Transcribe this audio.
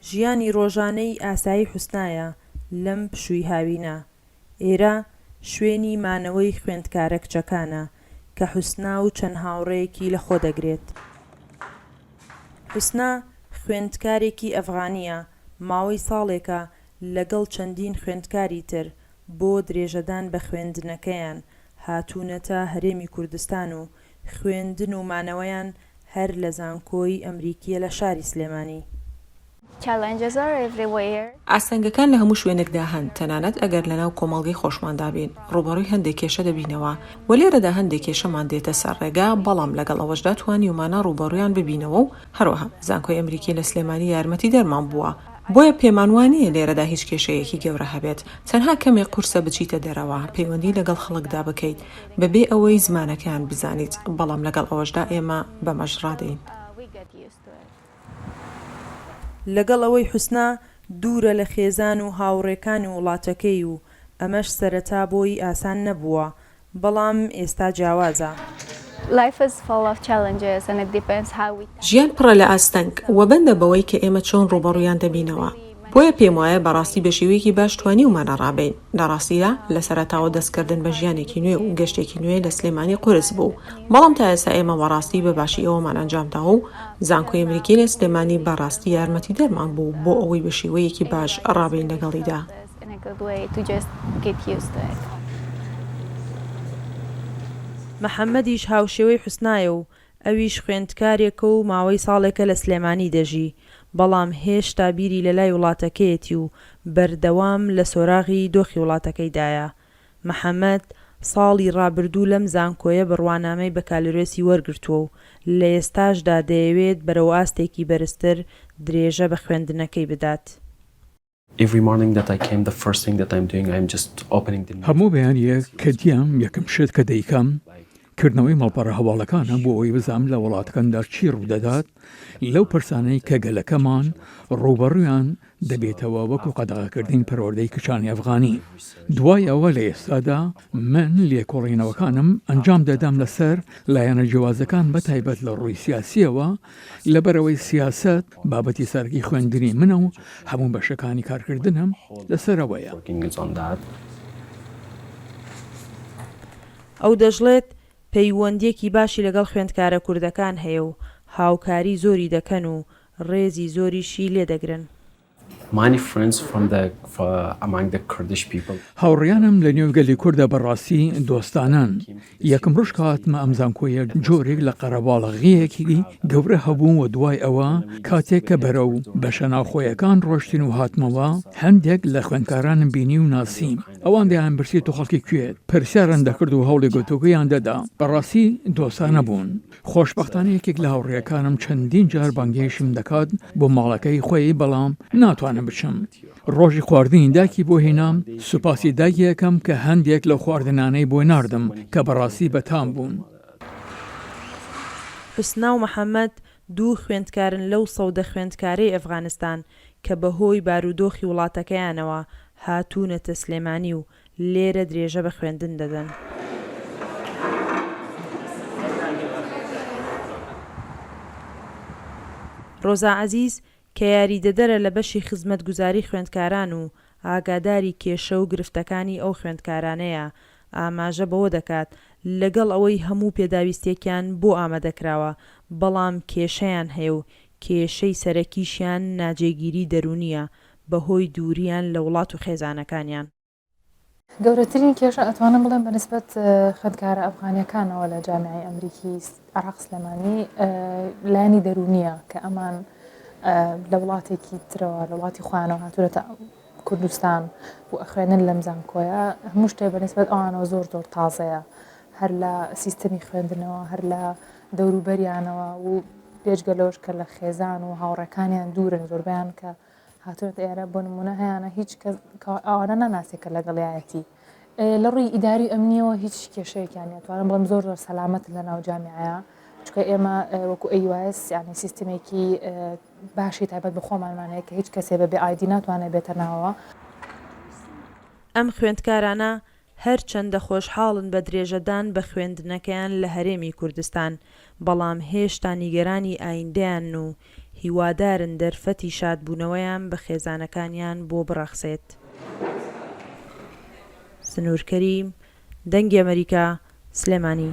ژیانی ڕۆژانەی ئاسایی حوسنایە لەم پشووی هاوینە. ئێرە شوێنی مانەوەی خوێندکارە کچەکانە کە حوسنا و چەند هاوڕێیەکی لەخۆ دەگرێت. حوسنا خوێندکارێکی ئەفغانیە، ماوەی ساڵێکە لەگەڵ چەندین خوێندکاری تر بۆ درێژەدان بە خوێندنەکەیان هاتوونەتە هەرێمی کوردستان و خوێندن و مانەوەیان هەر لە زانکۆی ئەمریکیە لە شاری سلێمانی. ئاستەنگەکان لە هەموو شوێنێکدا هەن، تەنانەت ئەگەر لەناو کۆمەڵگەی خۆشماندا بین ڕوبەڕووی هەندێک کێشە دەبینەوە و لێرەدا هەندێک کێشەمان دێتە سەر ڕێگا، بەڵام لەگەڵ ئەوەشدا توانیومانە ڕوبەڕوویان ببینەوە و هەروەها زانکۆی ئەمریکی لە سلێمانی یارمەتی دەرمان بووە. بۆیە پێمان وانییە لێرەدا هیچ کێشەیەکی گەورە هەبێت، تەنها کەمێک قورسە بچیتە دەرەوە، پەیوەندی لەگەڵ خەڵکدا بکەیت بەبێ ئەوەی زمانەکەیان بزانیت، بەڵام لەگەڵ ئەوەشدا ئێمە بەمەش ڕادەین. لەگەڵ ئەوەی حوسنا دوورە لە خێزان و هاوڕێکانی وڵاتەکەی و ئەمەش سەرەتا بۆی ئاسان نەبووە، بەڵام ئێستا جیاوازە. ژیان پڕە لە ئاستەنگ و بەندە بەوەی کە ئێمە چۆن ڕوبەڕوویان دەبینەوە. بۆیە پێم وایە بەڕاستی بە شێوەیەکی باش توانیومانە ڕابین. لە ڕاستیدا لە سەرەتاوە دەستکردن بە ژیانێکی نوێ و گەشتێکی نوێ لە سلێمانی قورس بوو، بەڵام تا ئێستا ئێمە بەڕاستی بە باشی ئەوەمان ئەنجامداوە و زانکۆی ئەمریکی لە سلێمانی بەڕاستی یارمەتی دەرمان بوو بۆ ئەوەی بە شێوەیەکی باش ڕابین لەگەڵیدا. محەممەدیش هاوشێوەی حوسنایە و ئەویش خوێندکارێکە و ماوەی ساڵێکە لە سلێمانی دەژی، بەڵام هێشتا بیری لە لای وڵاتەکەیەتی و بەردەوام لە سۆراغی دۆخی وڵاتەکەیدایە. محەممەد ساڵی ڕابردوو لەم زانکۆیە بڕوانامەی بەکالورێسی وەرگرتووە و لە ئێستاشدا دەیەوێت بەرەو ئاستێکی بەرزتر درێژە بە خوێندنەکەی بدات. هەموو بەیانیەک کە دیام یەکەم شت کە دەیکەم کردنەوەی مەڵپەڕە هەواڵەکانە بۆ ئەوەی بزانم لە وڵاتەکاندا چی ڕوودەدات لەو پرسانەی کە گەلەکەمان ڕوبەڕوویان دەبێتەوە وەکو قەدەغەکردنی پەروەردەی کچانی ئەفغانی. دوای ئەوە لە ئێستادا من لێکۆڵینەوەکانم ئەنجام دەدام لەسەر لایەنە جیاوازەکان بەتایبەت لە ڕووی سیاسیەوە لەبەرەوەی سیاست بابەتی سەرگی خوێندنی منە و هەموو بەشەکانی کارکردنم لەسەرەوەیە. ئەو دەژڵێت پەیوەندیەکی باشی لەگەڵ خوێندکارە کوردەکان هەیە و هاوکاری زۆری دەکەن و ڕێزی زۆریشی لێدەگرن. هاوڕێیانم لە نێوگەلی کووردە بەڕاستی دۆستانان. یەکەم ڕۆژ هاتمە ئەم زانکۆیە جۆرێک لە قەرەباڵغیەکی گەورە هەبوو و دوای ئەوە کاتێک کە بەرەو بەشە ناوخۆیەکان ڕۆشتین و هاتمەوە هەندێک لە خوێندکارانم بینی و ناسیم. ئەوان دەیان برسی تو خەڵکی کوێت پرسیاران دەکرد و هەوڵی گوتوکەیان دەدا. بەڕاستی دۆستانە بوون. خۆشبەختانە یەکێک لە هاوڕێیەکانم چەندین جار بانگێشم دەکات بۆ ماڵەکەی خۆی، بەڵام ناتوانم بچم. ڕۆژی خواردنی داکی بۆ هێنام، سوپاسی داگیەکەم کە هەندێک لە خواردنانەی بۆ ناردم کە بەڕاستی بەتام بوون. حوسنا و محەممەد دوو خوێندکارن لەو سەودە خوێندکارەی ئەفغانستان کە بەهۆی بارودۆخی وڵاتەکەیانەوە هاتوونەتە سلێمانی و لێرە درێژە بە خوێندن دەدەن. ڕۆزا عەزیز کە یاریدەدەرە لە بەشی خزمەتگوزاری خوێندکاران و ئاگاداری کێشە و گرفتەکانی ئەو خوێندکارانەیە، ئاماژە بەوە دەکات لەگەڵ ئەوەی هەموو پێداویستێکیان بۆ ئامادەکراوە، بەڵام کێشەیان هەیە و کێشەی سەرەکیشیان ناجێگیری دەرونیە بەهۆی دووریان لە وڵات و خێزانەکانیان. گەورەترین کێشە ئەتوانم بڵێم بەنسبەت خوێندکارە ئەفغانیەکانەوە لە جامیعەی ئەمریکی عێراق سلێمانی لایەنی دەرونیە کە ئەمان لە وڵاتێکی ترەوە لە وڵاتی خۆیانەوە هاتوورەتە کوردستان و ئەخوێنن لەم زانکۆیە. هەموو شتێ بەنسبەت ئەوانەوە زۆر تازەیە، هەر لە سیستەمی خوێندنەوە، هەر لە دەوروبەریانەوە و پێشگەلەوەش کە لە خێزان و هاوڕەکانیان دوورن زۆربیان کە هاتوونەتە ئێرە بۆ نمونە هەیەە هیچ ئەوانە ناناسێکە لەگەڵایەتی. لە ڕووی ئیداری ئەمنیەوە هیچ کێشەیەکیان نێتوانم بڵێم زۆر سەلامەت لە ناو جامیعەیە، چونکە ئێمە وەکو AUS یعنی سیستمێکی باشی تایبەت بە خۆمانمانەیە کە هیچ کەسێ بەبێ ئایدی ناتوانێت بێتە ناوەوە. ئەم خوێندکارانە هەرچەندە خۆشحاڵن بە درێژەدان بە خوێندنەکەیان لە هەرێمی کوردستان، بەڵام هێشتا نیگەرانی ئایندەیان و هیوادارن دەرفەتی شادبوونەوەیان بە خێزانەکانیان بۆ بڕەخسێت. سنوورکەریم، دەنگی ئەمریکا، سلێمانی.